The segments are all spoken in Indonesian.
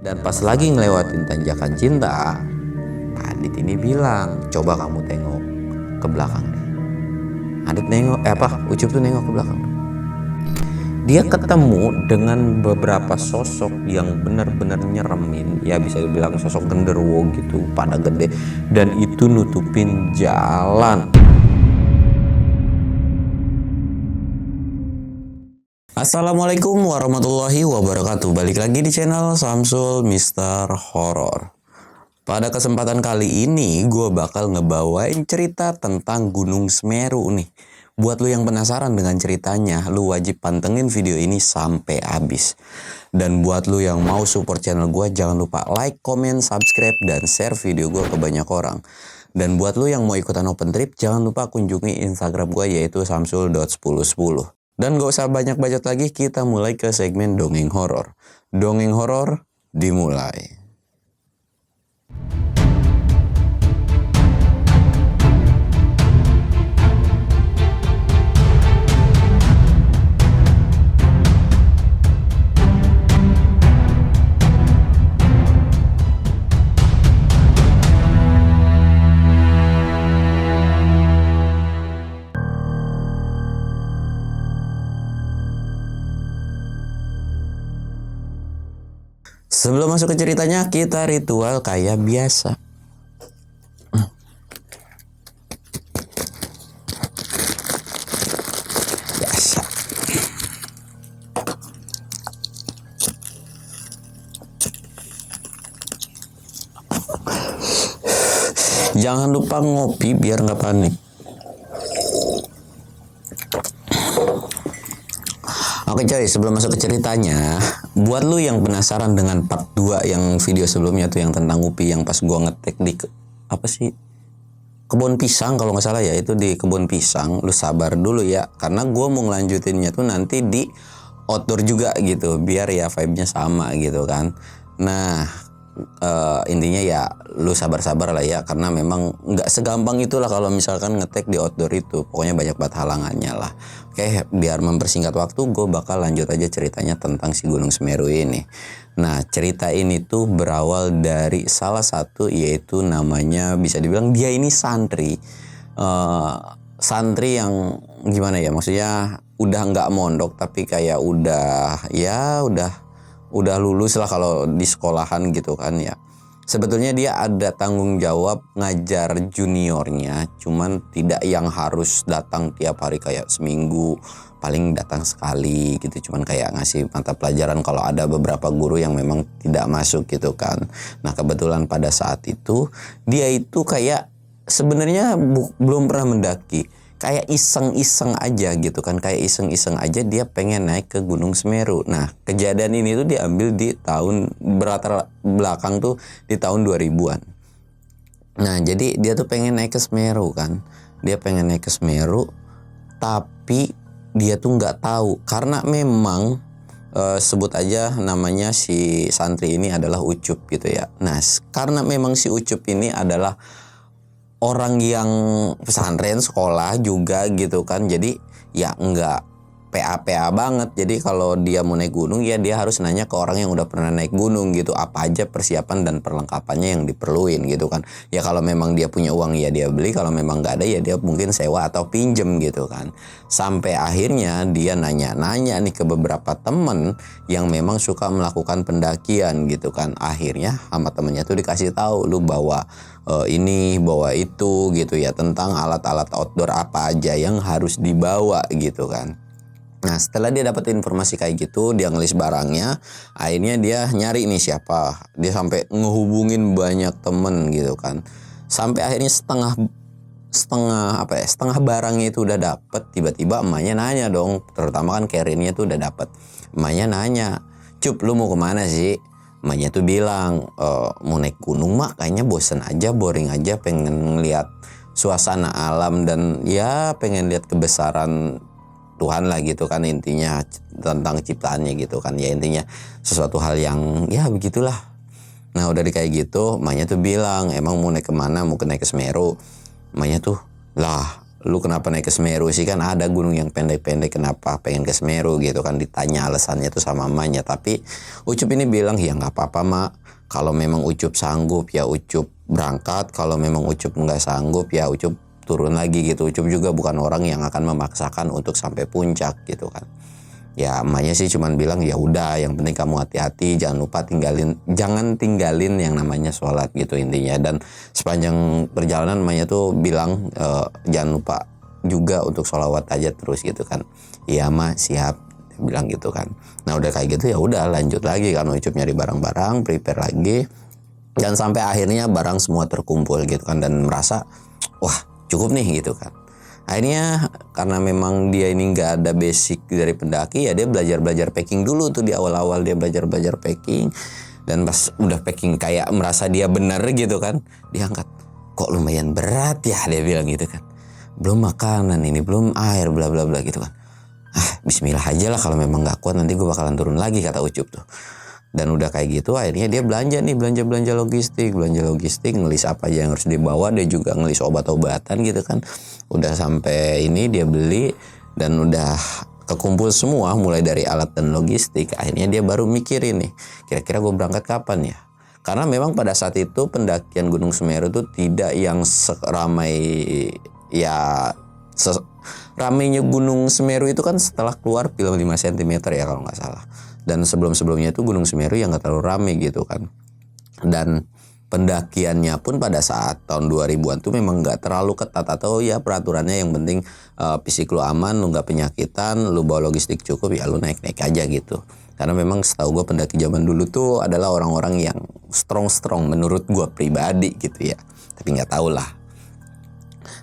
Dan pas lagi ngelewatin tanjakan cinta, Adit ini bilang, coba kamu tengok ke belakang deh. Adit nengok, Ucup tuh nengok ke belakang. Dia ketemu dengan beberapa sosok yang benar-benar nyeremin, ya bisa dibilang sosok genderuwo gitu, pada gede, dan itu nutupin jalan. Assalamualaikum warahmatullahi wabarakatuh. Balik lagi di channel Samsul Mister Horror. Pada kesempatan kali ini gue bakal ngebawain cerita tentang Gunung Semeru nih. Buat lu yang penasaran dengan ceritanya, lu wajib pantengin video ini sampai habis. Dan buat lu yang mau support channel gue, jangan lupa like, comment, subscribe, dan share video gue ke banyak orang. Dan buat lu yang mau ikutan open trip, jangan lupa kunjungi Instagram gue yaitu samsul.1010. Dan gak usah banyak bacot lagi, kita mulai ke segmen Dongeng Horor. Dongeng Horor dimulai. Sebelum masuk ke ceritanya, kita ritual kayak biasa. Biasa. Jangan lupa ngopi biar nggak panik. Oke coy, sebelum masuk ke ceritanya, buat lu yang penasaran dengan part 2 yang video sebelumnya tuh yang tentang Upi, yang pas gua ngetek di kebun pisang kalau nggak salah ya, itu di kebun pisang, lu sabar dulu ya, karena gua mau ngelanjutinnya tuh nanti di outdoor juga gitu, biar ya vibe-nya sama gitu kan. Nah, intinya ya lu sabar-sabar lah ya, karena memang nggak segampang itulah kalau misalkan ngetek di outdoor itu, pokoknya banyak banget halangannya lah. Oke, biar mempersingkat waktu, gue bakal lanjut aja ceritanya tentang si Gunung Semeru ini. Nah, cerita ini tuh berawal dari salah satu, yaitu namanya bisa dibilang dia ini santri. Santri yang gimana ya, maksudnya udah nggak mondok tapi kayak udah lulus lah kalau di sekolahan gitu kan ya. Sebetulnya dia ada tanggung jawab ngajar juniornya, cuman tidak yang harus datang tiap hari kayak seminggu, paling datang sekali gitu, cuman kayak ngasih mata pelajaran kalau ada beberapa guru yang memang tidak masuk gitu kan. Nah, kebetulan pada saat itu dia itu kayak sebenarnya belum pernah mendaki, kayak iseng-iseng aja gitu kan, kayak iseng-iseng aja dia pengen naik ke Gunung Semeru. Nah, kejadian ini tuh diambil di tahun berlatar belakang tuh di tahun 2000-an. Nah, jadi dia tuh pengen naik ke Semeru kan. Dia pengen naik ke Semeru, tapi dia tuh nggak tahu karena memang sebut aja namanya si santri ini adalah Ucup gitu ya. Nah, karena memang si Ucup ini adalah orang yang pesantren sekolah juga gitu kan, jadi ya enggak PA banget. Jadi kalau dia mau naik gunung ya dia harus nanya ke orang yang udah pernah naik gunung gitu, apa aja persiapan dan perlengkapannya yang diperluin gitu kan. Ya kalau memang dia punya uang ya dia beli, kalau memang nggak ada ya dia mungkin sewa atau pinjem gitu kan. Sampai akhirnya dia nanya-nanya nih ke beberapa temen yang memang suka melakukan pendakian gitu kan. Akhirnya sama temennya tuh dikasih tahu, lu bawa ini, bawa itu gitu ya, tentang alat-alat outdoor apa aja yang harus dibawa gitu kan. Nah, setelah dia dapat informasi kayak gitu, dia ngelis barangnya, akhirnya dia nyari nih siapa. Dia sampai ngehubungin banyak temen gitu kan. Sampai akhirnya setengah barangnya itu udah dapet, tiba-tiba emaknya nanya dong, terutama kan carrier-nya tuh udah dapet. Emaknya nanya, "Cup, lu mau kemana sih?" Emaknya tuh bilang, mau naik gunung mak, kayaknya bosen aja, boring aja, pengen ngeliat suasana alam dan ya pengen lihat kebesaran Tuhan lah gitu kan, intinya tentang ciptaannya gitu kan, ya intinya sesuatu hal yang ya begitulah. Nah, udah kayak gitu, emaknya tuh bilang, "Emang mau naik kemana? Mau naik ke Semeru?" Emaknya tuh, "Lah, lu kenapa naik ke Semeru sih, kan ada gunung yang pendek-pendek, kenapa pengen ke Semeru gitu kan, ditanya alasannya tuh sama emaknya. Tapi Ucup ini bilang ya nggak apa-apa mak, kalau memang Ucup sanggup ya Ucup berangkat, kalau memang Ucup nggak sanggup ya Ucup turun lagi gitu. Ucup juga bukan orang yang akan memaksakan untuk sampai puncak gitu kan. Ya emaknya sih cuman bilang ya udah, yang penting kamu hati-hati, jangan lupa jangan tinggalin yang namanya sholat gitu intinya. Dan sepanjang perjalanan emaknya tuh bilang jangan lupa juga untuk sholawat aja terus gitu kan. Iya mak siap, dia bilang gitu kan. Nah udah kayak gitu ya udah lanjut lagi kan, Ucup nyari barang-barang, prepare lagi, dan sampai akhirnya barang semua terkumpul gitu kan, dan merasa wah cukup nih gitu kan. Akhirnya karena memang dia ini nggak ada basic dari pendaki, ya dia belajar packing dulu tuh. Di awal-awal dia belajar packing, dan pas udah packing kayak merasa dia bener gitu kan, dia angkat, kok lumayan berat ya, dia bilang gitu kan, belum makanan ini, belum air, bla bla bla gitu kan. Bismillah aja lah, kalau memang nggak kuat nanti gue bakalan turun lagi, kata Ucup tuh. Dan udah kayak gitu akhirnya dia belanja logistik, ngelis apa aja yang harus dibawa. Dia juga ngelis obat-obatan gitu kan. Udah sampai ini dia beli, dan udah kekumpul semua mulai dari alat dan logistik. Akhirnya dia baru mikirin nih, kira-kira gue berangkat kapan ya. Karena memang pada saat itu pendakian Gunung Semeru tuh tidak yang seramai ya ramainya Gunung Semeru itu kan setelah keluar film 5 cm ya kalau nggak salah. Dan sebelum-sebelumnya itu Gunung Semeru yang nggak terlalu rame gitu kan. Dan pendakiannya pun pada saat tahun 2000-an tuh memang nggak terlalu ketat, atau ya peraturannya yang penting fisik lu aman, lu nggak penyakitan, lu bawa logistik cukup, ya lu naik-naik aja gitu. Karena memang setahu gue pendaki zaman dulu tuh adalah orang-orang yang strong menurut gue pribadi gitu ya. Tapi nggak tahu lah.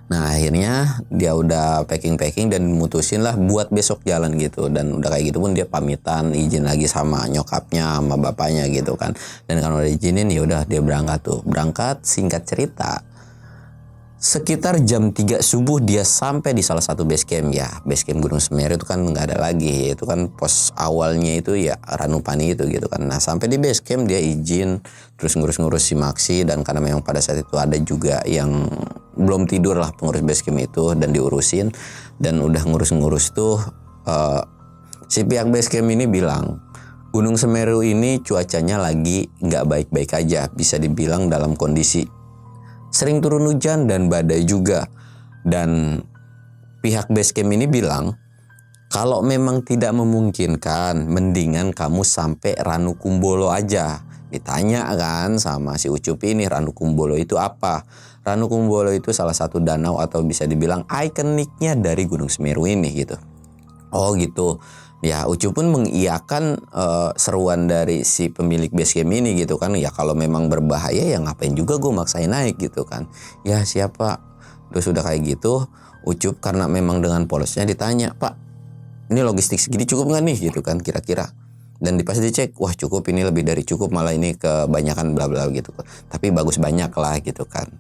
Nah akhirnya dia udah packing dan mutusin lah buat besok jalan gitu. Dan udah kayak gitu pun dia pamitan, izin lagi sama nyokapnya sama bapaknya gitu kan. Dan kalau udah izinin ya udah dia berangkat. Singkat cerita, sekitar jam 3 subuh dia sampai di salah satu base camp ya. Base camp Gunung Semeru itu kan nggak ada lagi, itu kan pos awalnya itu ya Ranupani itu gitu kan. Nah sampai di base camp dia izin, terus ngurus-ngurus si Maxi. Dan karena memang pada saat itu ada juga yang belum tidur lah pengurus base camp itu, dan diurusin. Dan udah ngurus-ngurus tuh si pihak base camp ini bilang Gunung Semeru ini cuacanya lagi nggak baik-baik aja, bisa dibilang dalam kondisi sering turun hujan dan badai juga. Dan pihak base camp ini bilang kalau memang tidak memungkinkan, mendingan kamu sampai Ranukumbolo aja. Ditanya kan sama si Ucup ini, Ranukumbolo itu apa? Ranukumbolo itu salah satu danau atau bisa dibilang ikoniknya dari Gunung Semeru ini gitu. Oh gitu. Ya Ucup pun mengiyakan seruan dari si pemilik base camp ini gitu kan. Ya kalau memang berbahaya ya ngapain juga gue maksain naik gitu kan. Ya siapa. Terus udah kayak gitu Ucup karena memang dengan polosnya ditanya, Pak ini logistik segini cukup gak nih gitu kan kira-kira. Dan pas dicek, wah cukup, ini lebih dari cukup, malah ini kebanyakan bla bla gitu. Tapi bagus banyak lah gitu kan.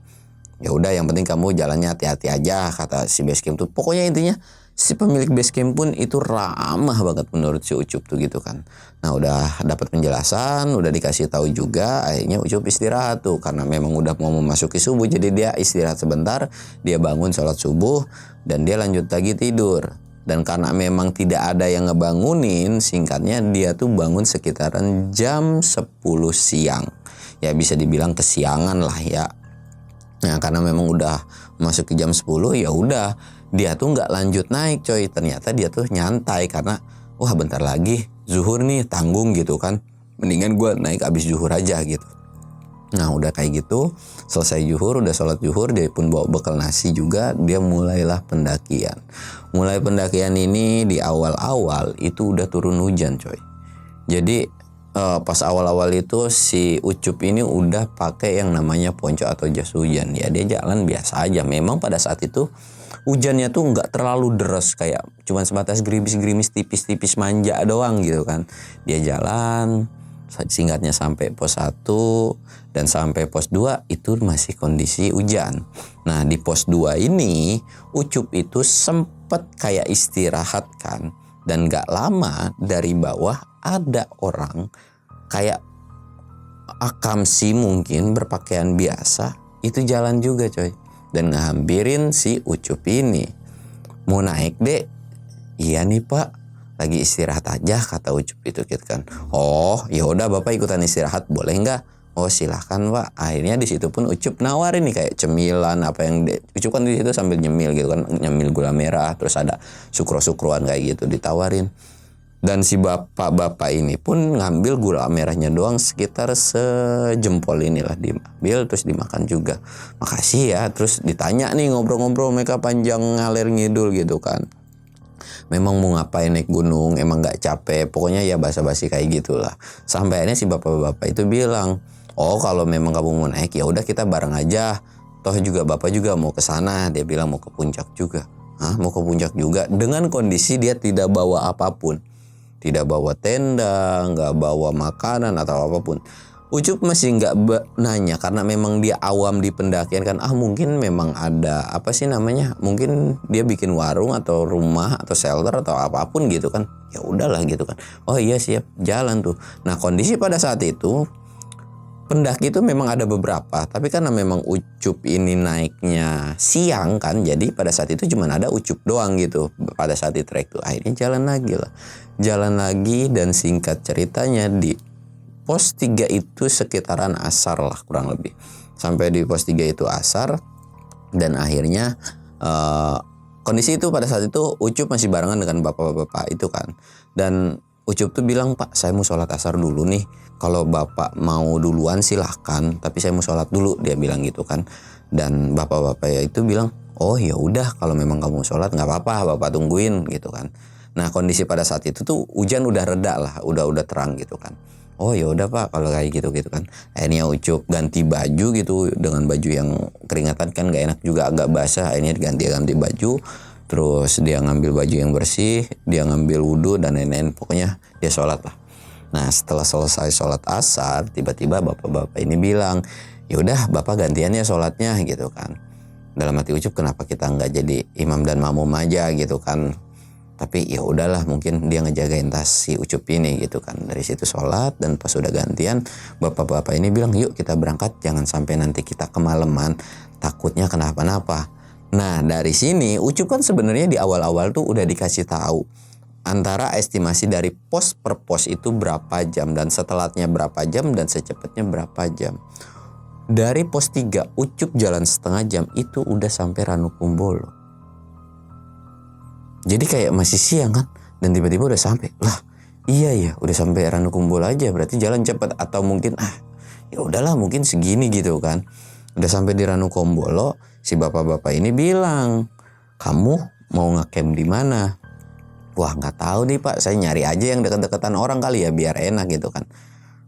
Ya udah yang penting kamu jalannya hati-hati aja, kata si base camp tuh. Pokoknya intinya si pemilik base camp pun itu ramah banget menurut si Ucup tuh gitu kan. Nah udah dapat penjelasan, udah dikasih tahu juga, akhirnya Ucup istirahat tuh karena memang udah mau memasuki subuh. Jadi dia istirahat sebentar, dia bangun sholat subuh dan dia lanjut lagi tidur. Dan karena memang tidak ada yang ngebangunin, singkatnya dia tuh bangun sekitaran jam 10 siang. Ya bisa dibilang kesiangan lah ya. Nah karena memang udah masuk ke jam 10, ya udah dia tuh nggak lanjut naik coy. Ternyata dia tuh nyantai karena wah bentar lagi zuhur nih, tanggung gitu kan. Mendingan gue naik abis zuhur aja gitu. Nah udah kayak gitu, selesai zuhur, udah sholat zuhur, dia pun bawa bekal nasi juga. Dia mulailah pendakian. Mulai pendakian ini di awal-awal itu udah turun hujan coy. Jadi pas awal-awal itu si Ucup ini udah pakai yang namanya ponco atau jas hujan. Ya dia jalan biasa aja. Memang pada saat itu hujannya tuh nggak terlalu deras, kayak cuman sebatas gerimis-gerimis tipis-tipis manja doang gitu kan. Dia jalan, singkatnya sampai pos 1 dan sampai pos 2 itu masih kondisi hujan. Nah di pos 2 ini Ucup itu sempet kayak istirahat kan. Dan gak lama dari bawah ada orang kayak akamsi mungkin berpakaian biasa itu jalan juga coy. dan ngehampirin si Ucup ini. Mau naik dek? Iya nih pak, lagi istirahat aja kata Ucup itu gitu kan. Oh ya udah bapak ikutan istirahat boleh nggak? Oh silahkan pak. Akhirnya di situ pun Ucup nawarin nih kayak cemilan apa yang Ucup kan di situ sambil nyemil gitu kan, nyemil gula merah, terus ada sukro-sukroan kayak gitu ditawarin. Dan si bapak-bapak ini pun ngambil gula merahnya doang sekitar sejempol inilah, diambil terus dimakan juga. Makasih ya. Terus ditanya nih ngobrol-ngobrol mereka panjang ngalir ngidul gitu kan. Memang mau ngapain naik gunung, emang nggak capek, pokoknya ya basa-basi kayak gitulah. Sampai akhirnya si bapak-bapak itu bilang, oh kalau memang kamu mau naik ya udah kita bareng aja. Toh juga bapak juga mau ke sana, dia bilang mau ke puncak juga. Hah, mau ke puncak juga dengan kondisi dia tidak bawa apapun. Tidak bawa tenda, nggak bawa makanan atau apapun. Ucup masih nggak nanya karena memang dia awam di pendakian kan. Mungkin memang ada apa sih namanya? Mungkin dia bikin warung atau rumah atau shelter atau apapun gitu kan. Ya udahlah gitu kan. Oh iya siap, jalan tuh. Nah kondisi pada saat itu pendaki itu memang ada beberapa, tapi karena memang Ucup ini naiknya siang kan, jadi pada saat itu cuma ada Ucup doang gitu pada saat di trek tuh. Akhirnya jalan lagi lah. Jalan lagi dan singkat ceritanya di pos 3 itu sekitaran asar lah kurang lebih. Sampai di pos 3 itu asar dan akhirnya kondisi itu pada saat itu Ucup masih barengan dengan bapak-bapak itu kan. Dan Ucup tuh bilang, Pak saya mau sholat asar dulu nih. Kalau bapak mau duluan silahkan, tapi saya mau sholat dulu, dia bilang gitu kan. Dan bapak-bapak itu bilang, oh ya udah kalau memang kamu sholat nggak apa-apa, bapak tungguin gitu kan. Nah kondisi pada saat itu tuh hujan udah reda lah, udah terang gitu kan. Oh ya udah pak kalau kayak gitu kan. Akhirnya Ucup ganti baju gitu dengan baju yang keringatan kan gak enak juga, agak basah. Akhirnya ganti baju. Terus dia ngambil baju yang bersih, dia ngambil wudhu dan lain-lain. Pokoknya dia sholat lah. Nah setelah selesai sholat asar, tiba-tiba bapak-bapak ini bilang, yaudah bapak gantiannya sholatnya gitu kan. Dalam hati Ucup, kenapa kita nggak jadi imam dan makmum aja gitu kan. Tapi ya udahlah, mungkin dia ngejagain tas si Ucup ini gitu kan. Dari situ sholat dan pas udah gantian, bapak-bapak ini bilang, yuk kita berangkat, jangan sampai nanti kita kemalaman, takutnya kenapa-napa. Nah dari sini Ucup kan sebenarnya di awal-awal tuh udah dikasih tahu antara estimasi dari pos per pos itu berapa jam dan setelahnya berapa jam dan secepatnya berapa jam. Dari pos 3 Ucup jalan setengah jam itu udah sampai Ranukumbolo. Jadi kayak masih siang kan, dan tiba-tiba udah sampai. Lah iya ya udah sampai Ranukumbolo aja, berarti jalan cepat. Atau mungkin ya udahlah mungkin segini gitu kan. Udah sampai di Ranukumbolo, si bapak-bapak ini bilang, kamu mau ngecamp di mana? Wah nggak tahu nih pak, saya nyari aja yang dekat-dekatan orang kali ya biar enak gitu kan.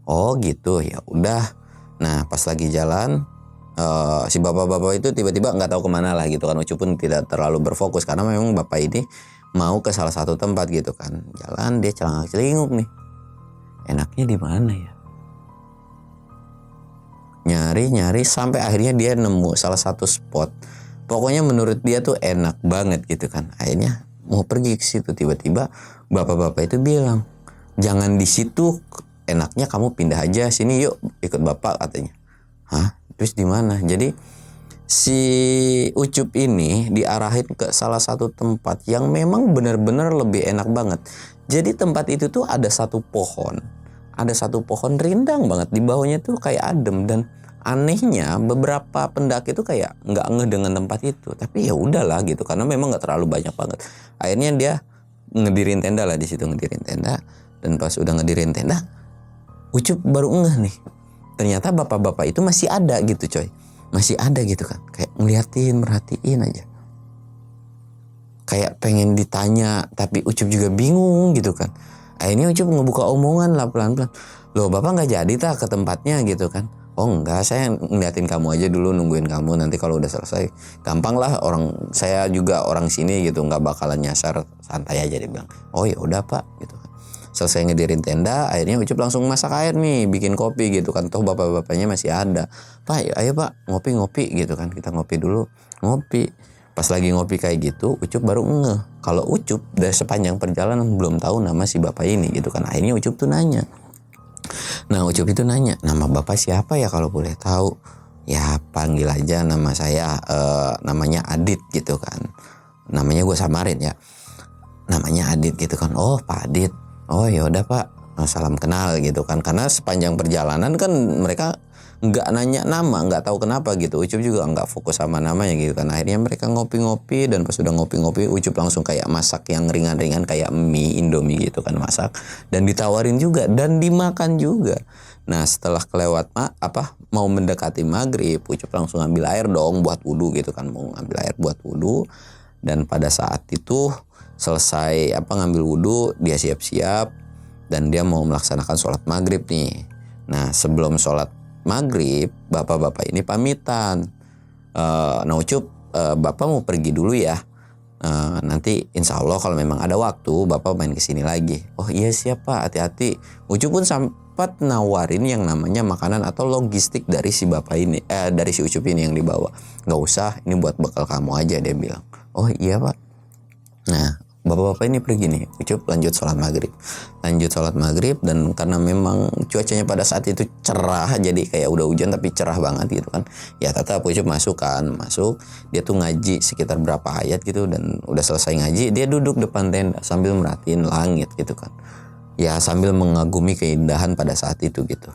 Oh gitu, ya udah. Nah pas lagi jalan, si bapak-bapak itu tiba-tiba nggak tahu kemana lah gitu kan. Ucup pun tidak terlalu berfokus karena memang bapak ini mau ke salah satu tempat gitu kan. Jalan dia celangak-celinguk nih. Enaknya di mana ya? Nyari sampai akhirnya dia nemu salah satu spot. Pokoknya menurut dia tuh enak banget gitu kan. Akhirnya mau pergi ke situ, tiba-tiba bapak-bapak itu bilang, jangan di situ, enaknya kamu pindah aja sini yuk ikut bapak katanya. Hah? Terus di mana? Jadi si Ucup ini diarahin ke salah satu tempat yang memang benar-benar lebih enak banget. Jadi tempat itu tuh ada satu pohon rindang banget, di bawahnya tuh kayak adem. Dan anehnya beberapa pendaki itu kayak nggak ngeh dengan tempat itu, tapi ya udahlah gitu karena memang nggak terlalu banyak banget. Akhirnya dia ngedirin tenda lah di situ, ngedirin tenda. Dan pas udah ngedirin tenda, Ucup baru ngeh nih, ternyata bapak-bapak itu masih ada gitu coy, masih ada gitu kan, kayak ngeliatin, merhatiin aja, kayak pengen ditanya tapi Ucup juga bingung gitu kan. Akhirnya Ucup ngebuka omongan lah pelan-pelan. Loh bapak nggak jadi tak ke tempatnya gitu kan. Oh enggak, saya ngeliatin kamu aja dulu, nungguin kamu, nanti kalau udah selesai gampang lah, saya juga orang sini gitu, nggak bakalan nyasar, santai aja dia bilang. Oh ya udah pak gitu kan. Selesai ngedirin tenda, akhirnya Ucup langsung masak air nih, bikin kopi gitu kan. Toh bapak-bapaknya masih ada. Pak ayo pak ngopi gitu kan, kita ngopi dulu. Ngopi. Pas lagi ngopi kayak gitu, Ucup baru ngeh kalau Ucup dari sepanjang perjalanan belum tahu nama si bapak ini gitu kan. Akhirnya Ucup tuh nanya. Nah Ucup itu nanya, nama bapak siapa ya kalau boleh tahu? ya panggil aja nama saya, namanya Adit gitu kan. Namanya gue samarin ya. Namanya Adit gitu kan. Oh Pak Adit. Oh yaudah Pak. Oh, salam kenal gitu kan. Karena sepanjang perjalanan kan mereka nggak nanya nama, nggak tahu kenapa gitu. Ucup juga nggak fokus sama namanya gitu kan. Akhirnya mereka ngopi-ngopi, dan pas sudah ngopi-ngopi Ucup langsung kayak masak yang ringan-ringan kayak mie Indomie gitu kan, masak dan ditawarin juga dan dimakan juga. Nah setelah kelewat mau mendekati maghrib, Ucup langsung ambil air dong buat wudhu gitu kan, mau ngambil air buat wudhu. Dan pada saat itu selesai ngambil wudhu, dia siap-siap dan dia mau melaksanakan sholat maghrib nih. Nah sebelum sholat maghrib, bapak-bapak ini pamitan. Nah Ucup, bapak mau pergi dulu ya. Nanti insya Allah kalau memang ada waktu, bapak main kesini lagi. Oh iya siap Pak, hati-hati. Ucup pun sempat nawarin yang namanya makanan atau logistik dari si bapak ini, dari si Ucup ini yang dibawa. Gak usah, ini buat bekal kamu aja, dia bilang. Oh iya Pak. Nah bapak-bapak ini pergi nih, Ucup lanjut sholat maghrib. Dan karena memang cuacanya pada saat itu cerah, jadi kayak udah hujan tapi cerah banget gitu kan, ya tetap Ucup masuk. Dia tuh ngaji sekitar berapa ayat gitu, dan udah selesai ngaji dia duduk depan tenda sambil merhatiin langit gitu kan, ya sambil mengagumi keindahan pada saat itu gitu.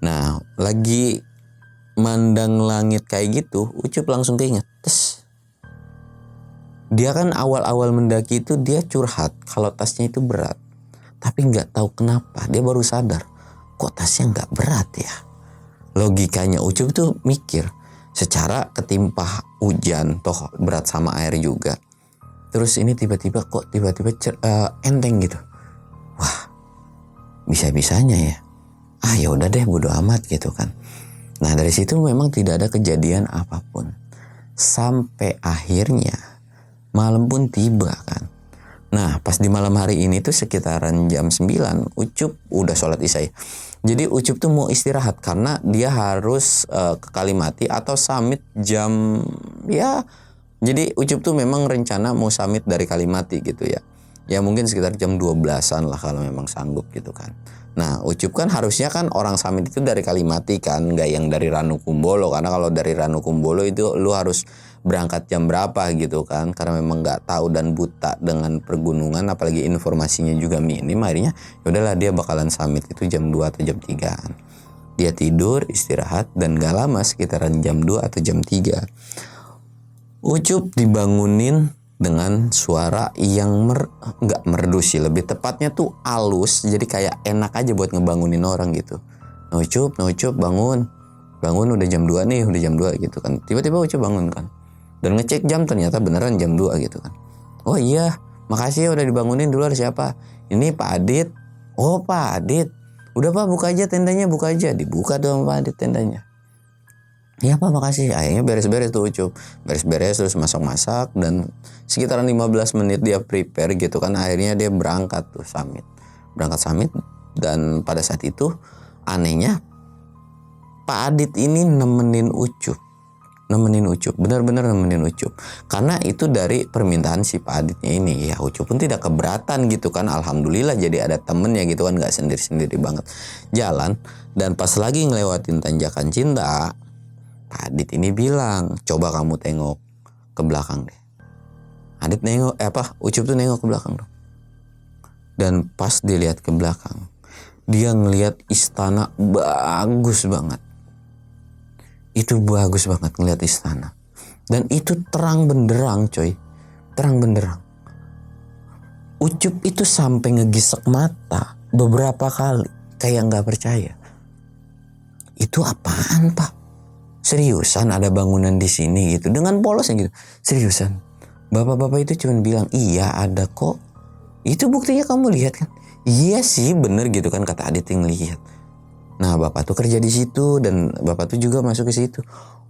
Nah lagi mandang langit kayak gitu, Ucup langsung keinget, dia kan awal-awal mendaki itu dia curhat kalau tasnya itu berat. Tapi nggak tahu kenapa dia baru sadar, kok tasnya nggak berat ya. Logikanya Ucup tuh mikir, secara ketimpa hujan toh berat sama air juga. Terus ini tiba-tiba enteng gitu. Wah, bisa-bisanya ya. Ya udah deh, bodo amat gitu kan. Nah dari situ memang tidak ada kejadian apapun. Sampai akhirnya malam pun tiba kan. Nah pas di malam hari ini tuh sekitaran jam 9, Ucup udah sholat isya. Jadi Ucup tuh mau istirahat karena dia harus ke Kalimati atau summit jam, ya jadi Ucup tuh memang rencana mau summit dari Kalimati gitu ya. Ya mungkin sekitar jam 12-an lah kalau memang sanggup gitu kan. Nah Ucup kan harusnya kan orang summit itu dari Kalimati kan, nggak yang dari Ranukumbolo. Karena kalau dari Ranukumbolo itu lu harus berangkat jam berapa gitu kan, karena memang nggak tahu dan buta dengan pergunungan, apalagi informasinya juga minim. Akhirnya yaudahlah dia bakalan summit itu jam 2 atau jam 3-an. Dia tidur istirahat dan gak lama sekitaran jam 2 atau jam 3 Ucup dibangunin dengan suara yang nggak merdu sih, lebih tepatnya tuh halus, jadi kayak enak aja buat ngebangunin orang gitu. Nah Ucup bangun udah jam 2 nih, udah jam 2 gitu kan. Tiba-tiba Ucup bangun kan, dan ngecek jam, ternyata beneran jam 2 gitu kan. Oh iya, makasih ya udah dibangunin. Dulu ada siapa? Ini Pak Adit. Oh Pak Adit, udah Pak buka aja tendanya, buka aja. Dibuka dong Pak Adit tendanya. Iya Pak makasih. Akhirnya beres-beres tuh Ucup. Beres-beres terus masak-masak, dan sekitaran 15 menit dia prepare gitu kan. Akhirnya dia berangkat summit. Dan pada saat itu anehnya Pak Adit ini nemenin Ucup, benar-benar nemenin Ucup. Karena itu dari permintaan si Pak Aditnya ini. Ya Ucup pun tidak keberatan gitu kan. Alhamdulillah jadi ada temennya gitu kan, gak sendiri-sendiri banget jalan. Dan pas lagi ngelewatin tanjakan cinta, Pak Adit ini bilang, coba kamu tengok ke belakang deh. Adit Ucup tuh nengok ke belakang dong. Dan pas dilihat ke belakang, dia ngelihat istana bagus banget. Itu bagus banget ngeliat istana. Dan itu terang benderang coy. Terang benderang. Ucup itu sampai ngegisek mata beberapa kali. Kayak gak percaya. Itu apaan Pak? Seriusan ada bangunan di sini gitu. Dengan polosnya gitu. Seriusan. Bapak-bapak itu cuma bilang, iya ada kok. Itu buktinya kamu lihat kan? Iya sih bener gitu kan, kata Adit yang lihat. Nah bapak tuh kerja di situ, dan bapak tuh juga masuk ke situ.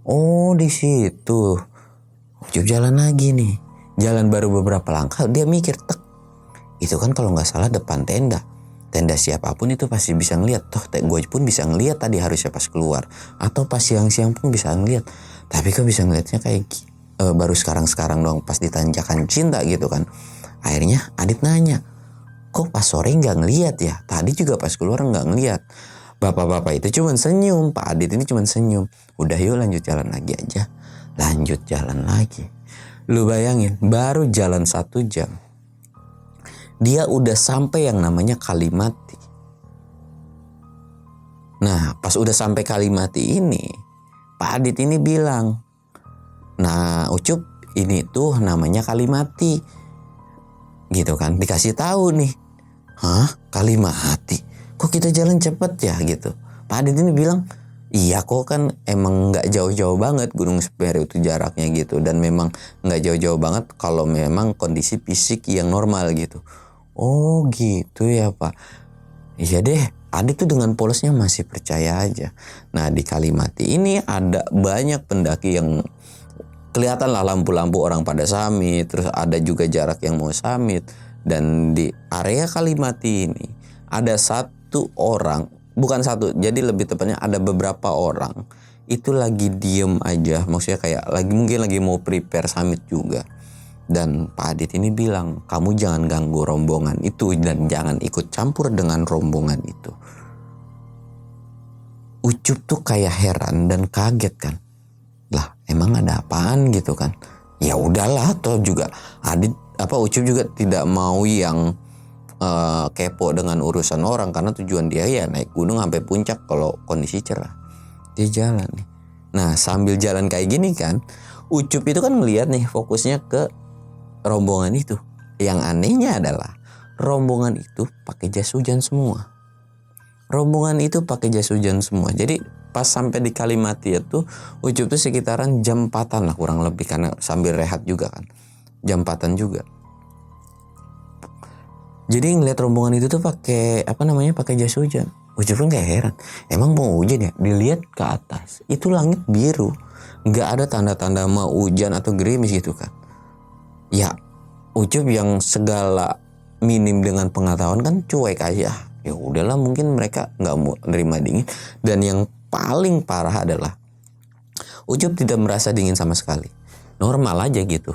Oh di situ. Ucup jalan lagi nih. Jalan baru beberapa langkah dia mikir, itu kan kalau nggak salah depan tenda. Tenda siapapun itu pasti bisa ngeliat. Toh gue pun bisa ngeliat tadi harusnya pas keluar. Atau pas siang-siang pun bisa ngeliat. Tapi kok bisa ngeliatnya kayak baru sekarang-sekarang doang pas di tanjakan cinta gitu kan. Akhirnya Adit nanya, kok pas sore nggak ngeliat ya? Tadi juga pas keluar nggak ngeliat. Bapak-bapak itu cuman senyum, Pak Adit ini cuman senyum. Udah yuk lanjut jalan lagi aja. Lanjut jalan lagi. Lu bayangin, baru jalan 1 jam. Dia udah sampai yang namanya Kalimati. Nah, pas udah sampai Kalimati ini, Pak Adit ini bilang, nah Ucup ini tuh namanya Kalimati. Gitu kan, dikasih tahu nih. Hah? Kalimati? Kok kita jalan cepet ya gitu. Pak Adit ini bilang, iya kok kan emang gak jauh-jauh banget Gunung Semeru itu jaraknya gitu. Dan memang gak jauh-jauh banget kalau memang kondisi fisik yang normal gitu. Oh gitu ya Pak. Iya deh, Adit tuh dengan polosnya masih percaya aja. Nah di Kalimati ini ada banyak pendaki yang kelihatan lah lampu-lampu orang pada summit. Terus ada juga jarak yang mau summit. Dan di area Kalimati ini ada satu orang, bukan satu, jadi lebih tepatnya ada beberapa orang itu lagi diem aja, maksudnya kayak mungkin lagi mau prepare summit juga. Dan Pak Adit ini bilang, kamu jangan ganggu rombongan itu dan jangan ikut campur dengan rombongan itu. Ucup tuh kayak heran dan kaget kan, lah emang ada apaan gitu kan. Ya udahlah, toh juga Ucup juga tidak mau yang kepo dengan urusan orang, karena tujuan dia ya naik gunung sampai puncak kalau kondisi cerah. Dia jalan nih. Nah sambil jalan kayak gini kan, Ucup itu kan melihat nih fokusnya ke rombongan itu. Yang anehnya adalah rombongan itu pakai jas hujan semua. Jadi pas sampai di Kalimati itu Ucup tuh sekitaran jam 4-an lah kurang lebih, karena sambil rehat juga kan. Jam 4-an juga. Jadi ngeliat rombongan itu tuh pakai jas hujan. Ucup pun kayak heran, emang mau hujan ya? Dilihat ke atas, itu langit biru, nggak ada tanda-tanda mau hujan atau gerimis gitu kan. Ya Ucup yang segala minim dengan pengetahuan kan cuek aja. Ya udahlah, mungkin mereka nggak mau nerima dingin. Dan yang paling parah adalah Ucup tidak merasa dingin sama sekali, normal aja gitu.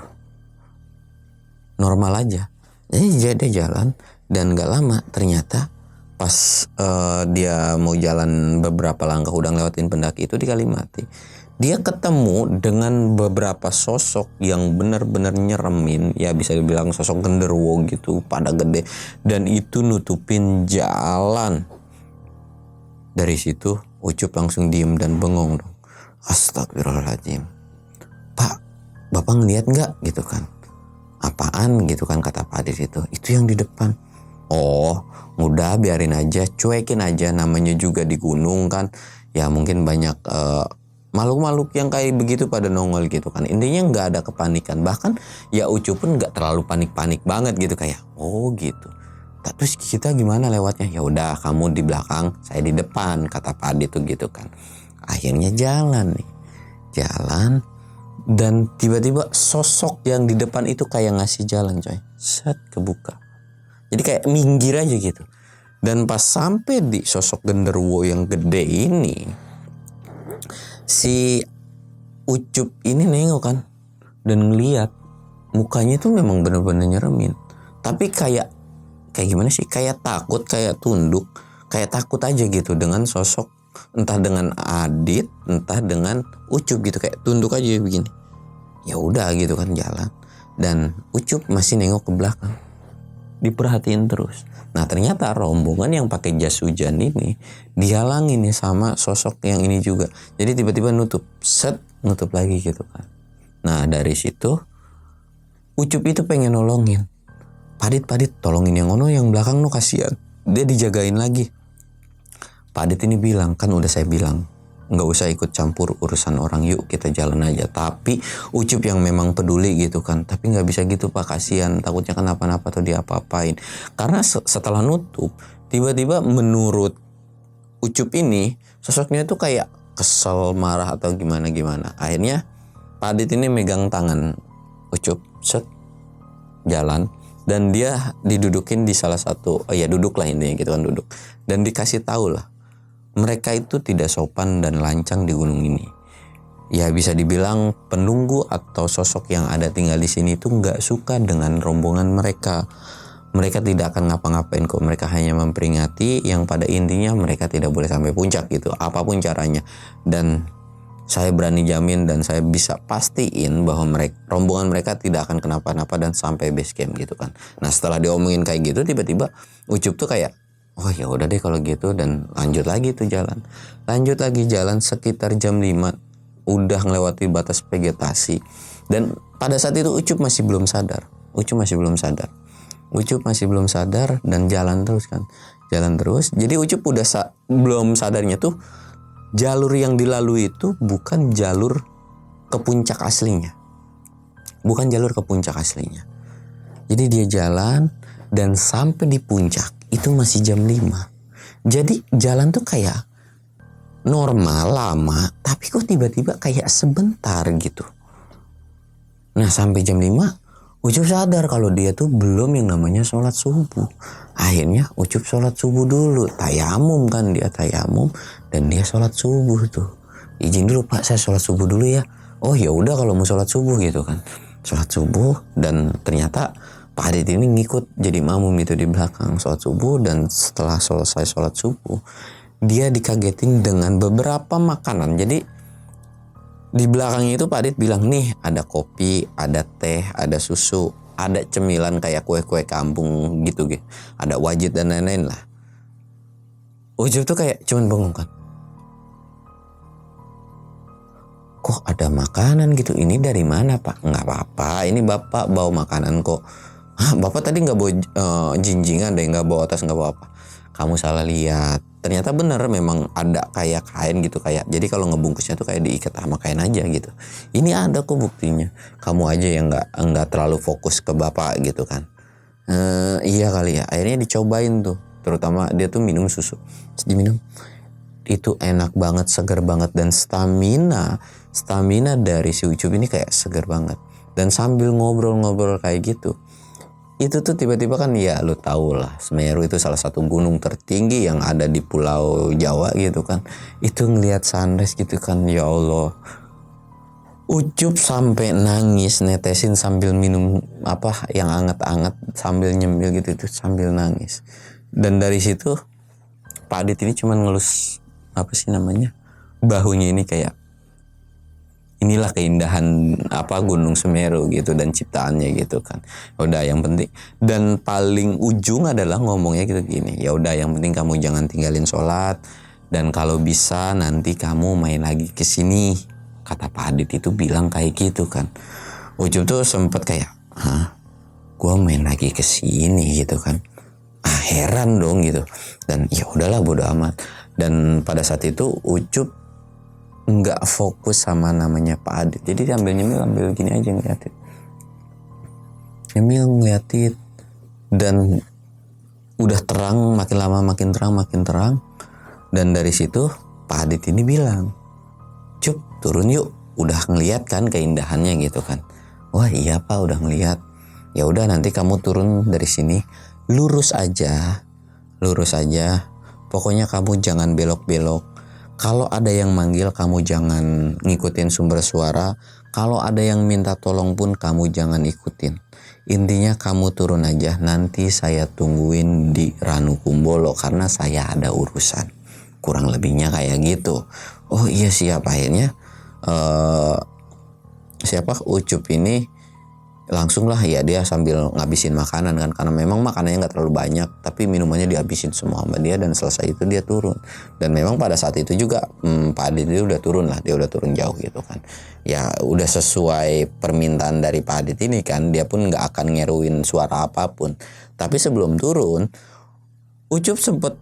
Jadi dia jalan dan gak lama ternyata pas dia mau jalan beberapa langkah udah lewatin pendaki itu di Kalimati, dia ketemu dengan beberapa sosok yang benar-benar nyeremin, ya bisa dibilang sosok genderuwo gitu, pada gede, dan itu nutupin jalan. Dari situ Ucup langsung diem dan bengong dong. Astagfirullahaladzim, Pak, Bapak ngeliat gak gitu kan? Apaan gitu kan, kata Pak Adit itu yang di depan. Oh udah biarin aja, cuekin aja, namanya juga di gunung kan, ya mungkin banyak makhluk-makhluk yang kayak begitu pada nongol gitu kan. Intinya nggak ada kepanikan, bahkan ya Ucup pun nggak terlalu panik-panik banget gitu, kayak oh gitu. Terus kita gimana lewatnya? Ya udah kamu di belakang, saya di depan, kata Pak Adit tuh gitu kan. Akhirnya jalan. Dan tiba-tiba sosok yang di depan itu kayak ngasih jalan coy. Set, kebuka. Jadi kayak minggir aja gitu. Dan pas sampai di sosok genderuwo yang gede ini, si Ucup ini nengok kan. Dan ngeliat mukanya tuh memang bener-bener nyeremin. Tapi kayak gimana sih? Kayak takut, kayak tunduk. Kayak takut aja gitu dengan sosok, entah dengan Adit, entah dengan Ucup gitu, kayak tunduk aja begini. Ya udah gitu kan jalan. Dan Ucup masih nengok ke belakang, diperhatiin terus. Nah ternyata rombongan yang pakai jas hujan ini dihalangi nih sama sosok yang ini juga. Jadi tiba-tiba nutup lagi gitu kan. Nah dari situ Ucup itu pengen nolongin. Padit tolongin yang ono, yang belakang no, kasihan. Dia dijagain lagi. Pak Adit ini bilang, kan udah saya bilang nggak usah ikut campur urusan orang, yuk kita jalan aja. Tapi Ucup yang memang peduli gitu kan, tapi nggak bisa gitu Pak, kasihan, takutnya kenapa-napa atau diapa-apain. Karena setelah nutup, tiba-tiba menurut Ucup ini sosoknya tuh kayak kesel, marah atau gimana. Akhirnya Pak Adit ini megang tangan Ucup, jalan. Dan dia didudukin di salah satu, duduk lah intinya gitu kan, duduk. Dan dikasih tahu lah, mereka itu tidak sopan dan lancang di gunung ini. Ya bisa dibilang penunggu atau sosok yang ada tinggal di sini itu nggak suka dengan rombongan mereka. Mereka tidak akan ngapa-ngapain kok. Mereka hanya memperingati yang pada intinya mereka tidak boleh sampai puncak gitu. Apapun caranya. Dan saya berani jamin dan saya bisa pastiin bahwa rombongan mereka tidak akan kenapa-napa dan sampai base camp gitu kan. Nah setelah diomongin kayak gitu, tiba-tiba Ucup tuh kayak, oh ya udah deh kalau gitu, dan lanjut lagi tuh jalan. Lanjut lagi jalan sekitar jam 5, udah ngelewati batas vegetasi. Dan pada saat itu Ucup masih belum sadar. Ucup masih belum sadar dan jalan terus kan. Jalan terus. Jadi Ucup udah belum sadarnya tuh jalur yang dilalui itu bukan jalur ke puncak aslinya. Jadi dia jalan dan sampai di puncak itu masih jam 5. Jadi jalan tuh kayak normal, lama, tapi kok tiba-tiba kayak sebentar gitu. Nah sampai jam 5 Ucup sadar kalau dia tuh belum yang namanya sholat subuh. Akhirnya Ucup sholat subuh dulu. Tayamum kan, dia tayamum dan dia sholat subuh tuh. Izin dulu Pak, saya sholat subuh dulu ya. Oh ya udah kalau mau sholat subuh gitu kan. Sholat subuh dan ternyata Pak Adit ini ngikut jadi makmum itu di belakang sholat subuh. Dan setelah selesai sholat subuh, dia dikagetin dengan beberapa makanan. Jadi di belakangnya itu Pak Adit bilang, nih ada kopi, ada teh, ada susu, ada cemilan kayak kue-kue kampung gitu. Ada wajit dan lain-lain lah. Ucup tuh kayak cuman bengong kan. Kok ada makanan gitu, ini dari mana Pak? Nggak apa-apa, ini Bapak bawa makanan kok. Hah, Bapak tadi nggak bawa jinjingan deh, nggak bawa tas, nggak bawa apa. Kamu salah lihat. Ternyata bener memang ada kayak kain gitu, kayak jadi kalau ngebungkusnya tuh kayak diikat sama kain aja gitu. Ini ada kok buktinya. Kamu aja yang nggak terlalu fokus ke Bapak gitu kan. Iya kali ya. Akhirnya dicobain tuh. Terutama dia tuh minum susu. Terus diminum. Itu enak banget, seger banget, dan stamina dari si Ucup ini kayak seger banget. Dan sambil ngobrol-ngobrol kayak gitu, itu tuh tiba-tiba kan ya lu tau lah, Semeru itu salah satu gunung tertinggi yang ada di Pulau Jawa gitu kan. Itu ngelihat sunrise gitu kan, ya Allah. Ucup sampai nangis, netesin sambil minum apa yang anget-anget sambil nyemil gitu, itu sambil nangis. Dan dari situ Pak Adit ini cuman ngelus apa sih namanya, bahunya ini kayak, inilah keindahan apa Gunung Semeru gitu dan ciptaannya gitu kan. Udah yang penting, dan paling ujung adalah ngomongnya gitu gini, ya udah yang penting kamu jangan tinggalin sholat, dan kalau bisa nanti kamu main lagi ke sini, kata Pak Adit itu bilang kayak gitu kan. Ucup tuh sempet kayak, hah, gua main lagi ke sini gitu kan. Heran dong gitu. Dan ya udahlah bodo amat. Dan pada saat itu Ucup nggak fokus sama namanya Pak Adit. Jadi sambil nyemil gini aja ngeliatin. Dan udah terang, makin lama makin terang. Dan dari situ Pak Adit ini bilang, Cup turun yuk. Udah ngeliat kan keindahannya gitu kan. Wah iya Pak, udah ngeliat. Ya udah nanti kamu turun dari sini, lurus aja. Pokoknya kamu jangan belok-belok. Kalau ada yang manggil kamu jangan ngikutin sumber suara. Kalau ada yang minta tolong pun kamu jangan ikutin. Intinya kamu turun aja. Nanti saya tungguin di Ranukumbolo karena saya ada urusan. Kurang lebihnya kayak gitu. Oh iya siap. Akhirnya Ucup ini langsung lah ya, dia sambil ngabisin makanan kan, karena memang makanannya nggak terlalu banyak tapi minumannya dihabisin semua sama dia, dan selesai itu dia turun. Dan memang pada saat itu juga Pak Adit itu udah turun lah, dia udah turun jauh gitu kan. Ya udah sesuai permintaan dari Pak Adit ini kan, dia pun nggak akan nyeruin suara apapun. Tapi sebelum turun, Ucup sempet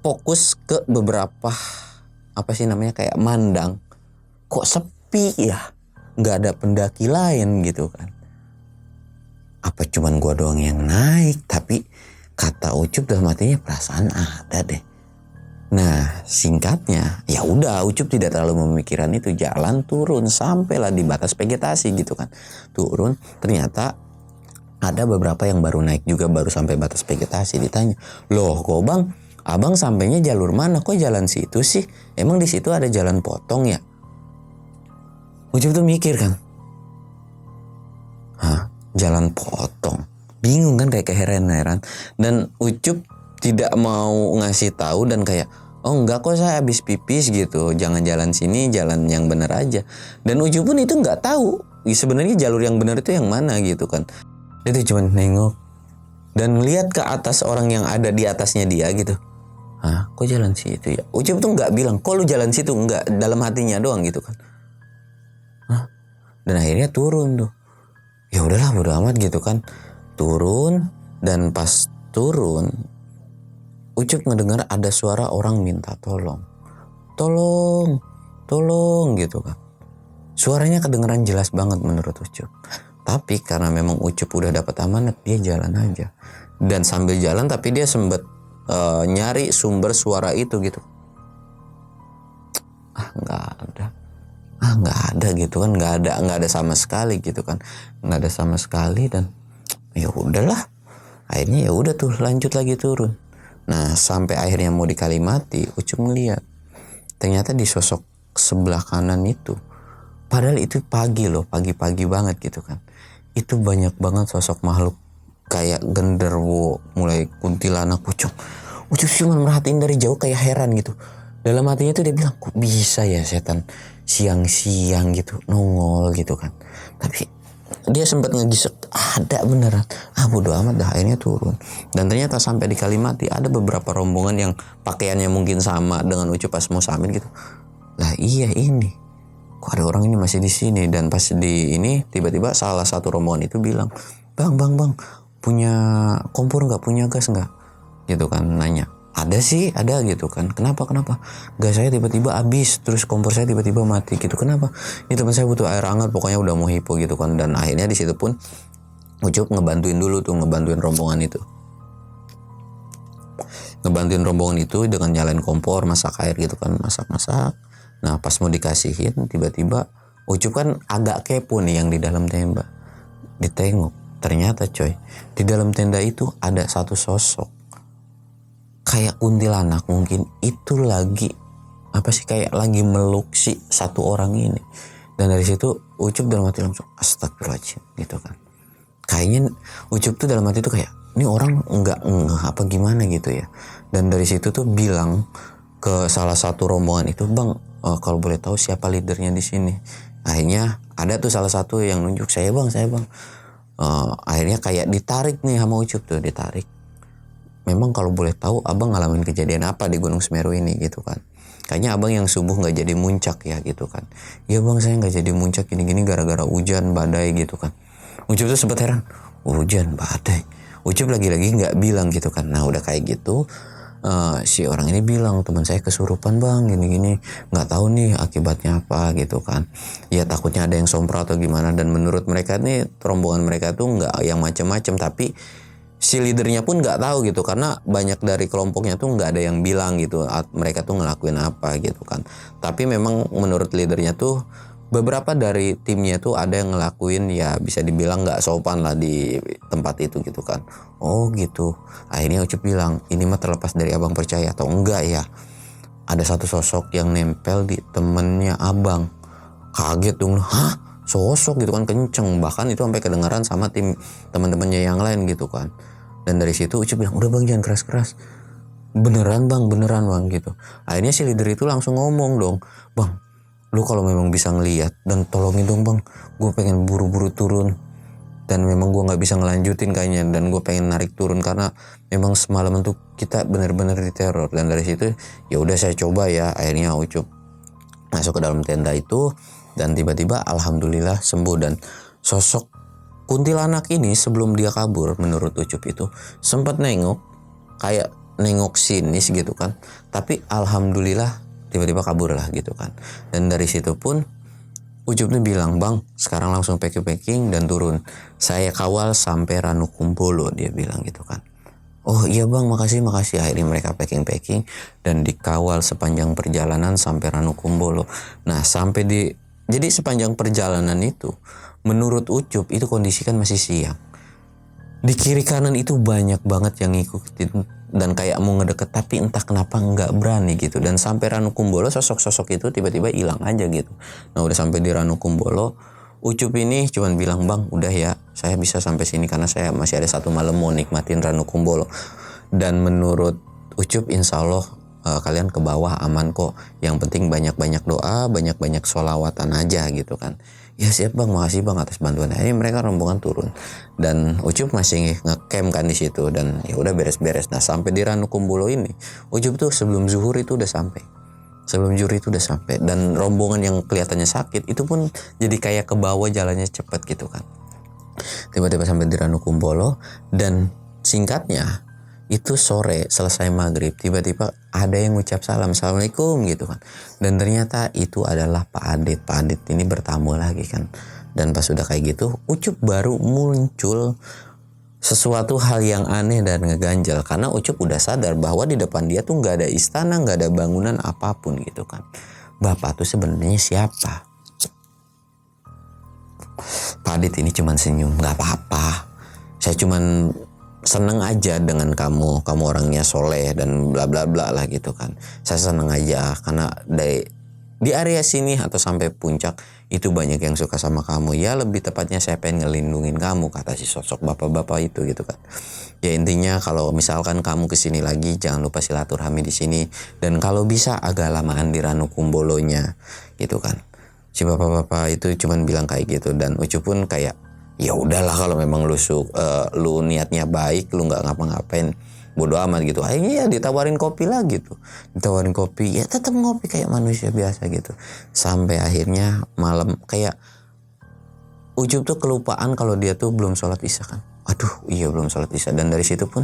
fokus ke beberapa apa sih namanya, kayak mandang, kok sepi ya, nggak ada pendaki lain gitu kan. Apa cuman gua doang yang naik? Tapi kata Ucup dalam hatinya, perasaan ada deh. Nah singkatnya ya udah, Ucup tidak terlalu memikirkan itu, jalan turun sampailah di batas vegetasi gitu kan. Turun, ternyata ada beberapa yang baru naik juga, baru sampai batas vegetasi. Ditanya, loh kok bang, abang sampainya jalur mana, kok jalan situ sih, emang di situ ada jalan potong ya? Ucup tuh mikir kan, hah, jalan potong? bingung kan, kayak heran-heran. Dan Ucup tidak mau ngasih tahu dan kayak, oh enggak kok saya habis pipis gitu, jangan jalan sini, jalan yang benar aja. Dan Ucup pun itu nggak tahu sebenarnya jalur yang benar itu yang mana gitu kan. Dia tuh cuma nengok dan lihat ke atas orang yang ada di atasnya dia gitu. Hah, kok jalan situ ya? Ucup tuh nggak bilang, kok lu jalan situ? Enggak, dalam hatinya doang gitu kan. Hah? Dan akhirnya turun tuh. Ya udahlah, bodo amat gitu kan. Turun, dan pas turun Ucup ngedengar ada suara orang minta tolong. Tolong, tolong gitu kan. Suaranya kedengeran jelas banget menurut Ucup. Tapi karena memang Ucup udah dapat amanat, dia jalan aja. Dan sambil jalan tapi dia sempet nyari sumber suara itu gitu. Nggak ada gitu kan, nggak ada sama sekali gitu kan, nggak ada sama sekali. Dan ya udahlah, akhirnya ya udah tuh lanjut lagi turun. Nah sampai akhirnya mau di Kalimati, Ucup ngeliat ternyata di sosok sebelah kanan itu, padahal itu pagi loh, pagi-pagi banget gitu kan, itu banyak banget sosok makhluk kayak genderuwo, mulai kuntilanak, pocong. Ucup cuma merhatiin dari jauh kayak heran gitu. Dalam hatinya tuh dia bilang, kok bisa ya setan siang-siang gitu nongol gitu kan. Tapi dia sempat ngegisek, ada beneran. Bodo amat dah, akhirnya turun. Dan ternyata sampai di Kalimati ada beberapa rombongan yang pakaiannya mungkin sama dengan Ucup pas mau samit gitu. Lah iya ini, kok ada orang ini masih di sini. Dan pas di ini tiba-tiba salah satu rombongan itu bilang, bang punya kompor nggak, punya gas nggak gitu kan. Nanya, ada sih, ada gitu kan. Kenapa gas saya tiba-tiba habis, terus kompor saya tiba-tiba mati gitu. Kenapa? Ini teman saya butuh air hangat, pokoknya udah mau hipo gitu kan. Dan akhirnya di situ pun Ucup ngebantuin rombongan itu dengan nyalain kompor, masak air gitu kan, masak. Nah pas mau dikasihin, tiba-tiba Ucup kan agak kepo nih yang di dalam tenda. Ditengok, ternyata coy, di dalam tenda itu ada satu sosok kayak kuntilanak mungkin, itu lagi kayak lagi meluk si satu orang ini. Dan dari situ Ucup dalam hati langsung astagfirullahaladzim gitu kan. Kayaknya Ucup tuh dalam hati tuh kayak, ini orang enggak apa gimana gitu ya. Dan dari situ tuh bilang ke salah satu rombongan itu, bang, kalau boleh tahu siapa leadernya di sini. Akhirnya ada tuh salah satu yang nunjuk, saya bang. Akhirnya kayak ditarik nih sama Ucup tuh, ditarik. Memang kalau boleh tahu abang ngalamin kejadian apa di Gunung Semeru ini gitu kan. Kayaknya abang yang subuh gak jadi muncak ya gitu kan. Iya bang, saya gak jadi muncak gini-gini gara-gara hujan badai gitu kan. Ucup tuh sempet heran, hujan badai. Ucup lagi-lagi gak bilang gitu kan. Nah udah kayak gitu, si orang ini bilang, teman saya kesurupan bang gini-gini, nggak tahu nih akibatnya apa gitu kan. Ya takutnya ada yang sompral atau gimana. Dan menurut mereka nih, rombongan mereka tuh nggak yang macam-macam, tapi si leadernya pun nggak tahu gitu, karena banyak dari kelompoknya tuh nggak ada yang bilang gitu mereka tuh ngelakuin apa gitu kan. Tapi memang menurut leadernya tuh beberapa dari timnya tuh ada yang ngelakuin ya bisa dibilang nggak sopan lah di tempat itu gitu kan. Oh gitu. Akhirnya Ucup bilang, ini mah terlepas dari abang percaya atau enggak ya, ada satu sosok yang nempel di temennya abang. Kaget dong, hah, sosok gitu kan, kenceng, bahkan itu sampai kedengaran sama tim teman-temannya yang lain gitu kan. Dan dari situ Ucup bilang, udah bang jangan keras-keras, beneran bang gitu. Akhirnya si leader itu langsung ngomong dong, bang lu kalau memang bisa ngelihat dan tolongin dong bang, gue pengen buru-buru turun dan memang gue nggak bisa ngelanjutin kayaknya, dan gue pengen narik turun karena memang semalam tuh kita benar-benar diteror. Dan dari situ ya udah saya coba ya, akhirnya Ucup masuk ke dalam tenda itu dan tiba-tiba alhamdulillah sembuh. Dan sosok kuntilanak ini sebelum dia kabur menurut Ucup itu sempat nengok sinis gitu kan, tapi alhamdulillah tiba-tiba kabur lah gitu kan. Dan dari situ pun Ucup tuh bilang, bang sekarang langsung packing dan turun, saya kawal sampai Ranukumbolo, dia bilang gitu kan. Oh iya bang, makasih. Akhirnya mereka packing dan dikawal sepanjang perjalanan sampai Ranukumbolo. Nah jadi sepanjang perjalanan itu menurut Ucup itu kondisi kan masih siang. Di kiri kanan itu banyak banget yang ngikutin dan kayak mau ngedeket, tapi entah kenapa nggak berani gitu. Dan sampai Ranukumbolo sosok-sosok itu tiba-tiba hilang aja gitu. Nah udah sampai di Ranukumbolo, Ucup ini cuman bilang, bang udah ya saya bisa sampai sini karena saya masih ada satu malam mau nikmatin Ranukumbolo. Dan menurut Ucup insya Allah kalian ke bawah aman kok, yang penting banyak-banyak doa, banyak-banyak sholawatan aja gitu kan. Ya siap bang, makasih bang atas bantuan. Ini mereka rombongan turun dan Ucup masih ngecamp kan di situ, dan ya udah beres-beres. Nah sampai di Ranukumbolo ini Ucup tuh sebelum zuhur itu udah sampai. Dan rombongan yang kelihatannya sakit itu pun jadi kayak ke bawah jalannya cepet gitu kan. Tiba-tiba sampai di Ranukumbolo, dan singkatnya itu sore selesai maghrib tiba-tiba ada yang ngucap salam, assalamualaikum gitu kan. Dan ternyata itu adalah Pak Adit ini bertamu lagi kan. Dan pas udah kayak gitu Ucup baru muncul sesuatu hal yang aneh dan ngeganjal, karena Ucup udah sadar bahwa di depan dia tuh nggak ada istana, nggak ada bangunan apapun gitu kan. Bapak tuh sebenarnya siapa? Pak Adit ini cuman senyum, nggak apa-apa, saya cuman seneng aja dengan kamu orangnya soleh dan bla bla bla lah gitu kan. Saya seneng aja karena di area sini atau sampai puncak itu banyak yang suka sama kamu. Ya lebih tepatnya saya pengen ngelindungin kamu, kata si sosok bapak-bapak itu gitu kan. Ya intinya kalau misalkan kamu kesini lagi jangan lupa silaturahmi di sini, dan kalau bisa agak lamaan di Ranukumbolonya gitu kan. Si bapak-bapak itu cuman bilang kayak gitu, dan Ucup pun kayak ya udahlah kalau memang lu niatnya baik, lu nggak ngapa-ngapain, bodo amat gitu. Akhirnya ya ditawarin kopi lagi tuh, ya tetap ngopi kayak manusia biasa gitu. Sampai akhirnya malam kayak Ucup tuh kelupaan kalau dia tuh belum sholat isya kan. Aduh iya belum sholat isya. Dan dari situ pun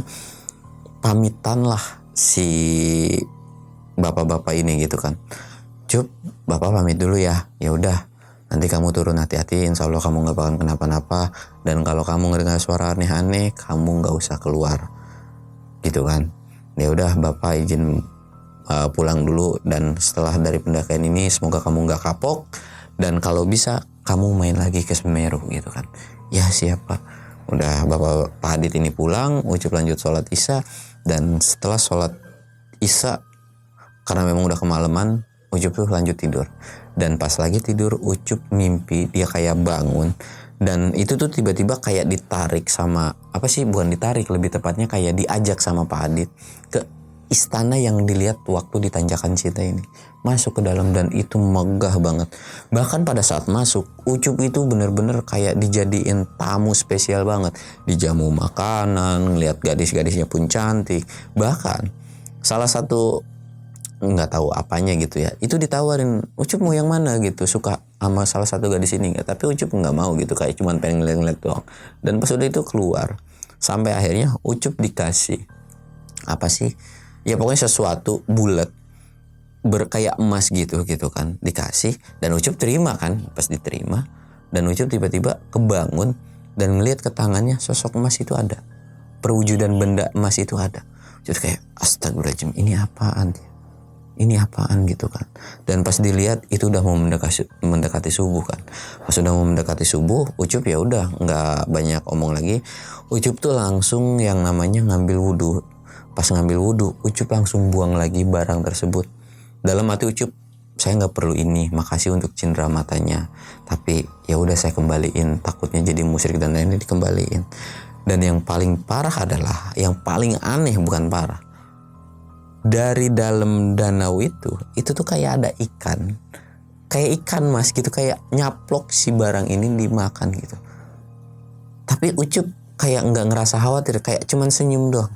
pamitan lah si bapak-bapak ini gitu kan. Cup, bapak pamit dulu ya. Ya udah, nanti kamu turun hati-hati, insya Allah kamu gak bakal kenapa-napa. Dan kalau kamu ngedengar suara aneh-aneh, kamu gak usah keluar gitu kan. Ya udah bapak izin pulang dulu, dan setelah dari pendakian ini semoga kamu gak kapok, dan kalau bisa kamu main lagi ke Semeru gitu kan. Ya siapa. Udah bapak Pak Adit ini pulang, Ucup lanjut sholat isya. Dan setelah sholat isya, karena memang udah kemalaman, Ucup tuh lanjut tidur. Dan pas lagi tidur Ucup mimpi dia kayak bangun, dan itu tuh tiba-tiba kayak ditarik sama bukan ditarik, lebih tepatnya kayak diajak sama Pak Adit ke istana yang dilihat waktu di Tanjakan Cinta ini. Masuk ke dalam, dan itu megah banget. Bahkan pada saat masuk Ucup itu bener-bener kayak dijadiin tamu spesial banget, dijamu makanan, ngeliat gadis-gadisnya pun cantik. Bahkan salah satu nggak tahu apanya gitu ya, itu ditawarin, Ucup mau yang mana gitu, suka sama salah satu gadis ini nggak? Tapi Ucup nggak mau gitu, kayak cuman pengen ngeliat-ngeliat doang. Dan pas udah itu keluar, sampai akhirnya Ucup dikasih ya pokoknya sesuatu bulat berkayak emas gitu kan, dikasih. Dan Ucup terima kan. Pas diterima, dan Ucup tiba-tiba kebangun dan ngeliat ke tangannya sosok emas itu ada, perwujudan benda emas itu ada. Jadi kayak astagfirullahaladzim, ini apaan gitu kan. Dan pas dilihat itu udah mau mendekati subuh kan. Pas udah mau mendekati subuh, Ucup ya udah nggak banyak omong lagi. Ucup tuh langsung yang namanya ngambil wudhu. Pas ngambil wudhu, Ucup langsung buang lagi barang tersebut. Dalam hati Ucup, saya nggak perlu ini, makasih untuk cindera matanya, tapi ya udah saya kembaliin, takutnya jadi musyrik dan lainnya dikembaliin. Dan yang paling parah adalah, yang paling aneh bukan parah, dari dalam danau itu tuh kayak ada ikan, kayak ikan mas gitu, kayak nyaplok si barang ini dimakan gitu. Tapi Ucup kayak nggak ngerasa khawatir, kayak cuman senyum doang.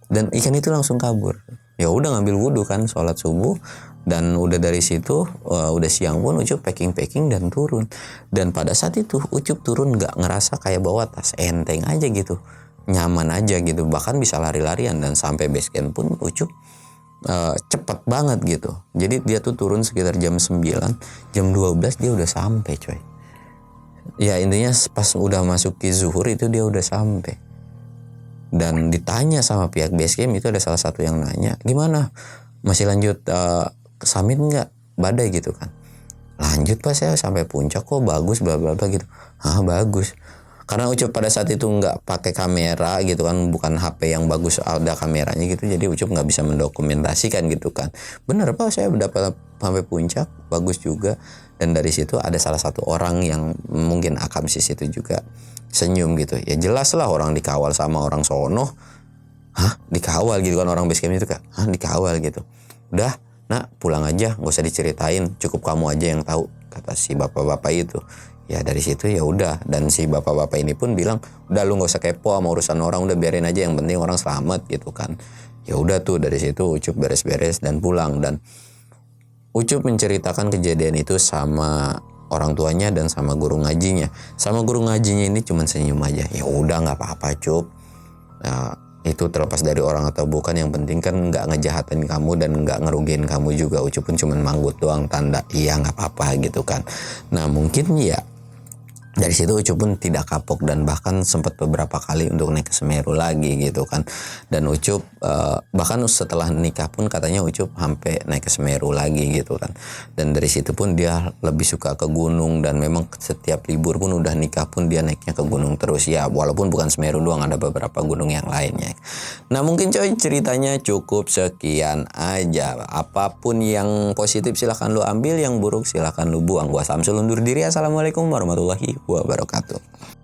Dan ikan itu langsung kabur. Ya udah ngambil wudhu kan, sholat subuh, dan udah dari situ udah siang pun Ucup packing dan turun. Dan pada saat itu Ucup turun nggak ngerasa kayak bawa tas, enteng aja gitu, nyaman aja gitu, bahkan bisa lari-larian. Dan sampai base camp pun Ucup cepet banget gitu. Jadi dia tuh turun sekitar jam 9, jam 12 dia udah sampai coy. Ya intinya pas udah masuk ke zuhur itu dia udah sampai. Dan ditanya sama pihak base camp itu, ada salah satu yang nanya, gimana masih lanjut ke summit nggak, badai gitu kan. Lanjut pas, saya sampai puncak kok, bagus bla bla bla gitu. Bagus. Karena Ucup pada saat itu nggak pakai kamera gitu kan, bukan HP yang bagus ada kameranya gitu, jadi Ucup nggak bisa mendokumentasikan gitu kan. Bener Pak, saya dapat sampai puncak, bagus juga. Dan dari situ ada salah satu orang yang mungkin Akamsis itu juga senyum gitu. Ya jelas lah orang dikawal sama orang sono. Hah, dikawal gitu kan, orang basecamp itu kan, hah dikawal gitu. Udah, nak pulang aja, nggak usah diceritain, cukup kamu aja yang tahu, kata si bapak-bapak itu. Ya dari situ ya udah, dan si bapak-bapak ini pun bilang, udah lu nggak usah kepo sama urusan orang, udah biarin aja, yang penting orang selamat gitu kan. Ya udah tuh, dari situ Ucup beres-beres dan pulang. Dan Ucup menceritakan kejadian itu sama orang tuanya dan sama guru ngajinya. Sama guru ngajinya ini cuman senyum aja. Ya udah nggak apa-apa Cup. Nah, itu terlepas dari orang atau bukan, yang penting kan nggak ngejahatin kamu dan nggak ngerugiin kamu juga. Ucup pun cuman manggut doang, tanda iya nggak apa-apa gitu kan. Nah mungkin ya dari situ Ucup pun tidak kapok, dan bahkan sempat beberapa kali untuk naik ke Semeru lagi gitu kan. Dan Ucup bahkan setelah nikah pun katanya Ucup sampai naik ke Semeru lagi gitu kan. Dan dari situ pun dia lebih suka ke gunung, dan memang setiap libur pun udah nikah pun dia naiknya ke gunung terus ya, walaupun bukan Semeru doang, ada beberapa gunung yang lainnya. Nah mungkin coy ceritanya cukup sekian aja. Apapun yang positif silahkan lu ambil, yang buruk silahkan lu buang. Gua Samsul undur diri. Assalamualaikum warahmatullahi wabarakatuh.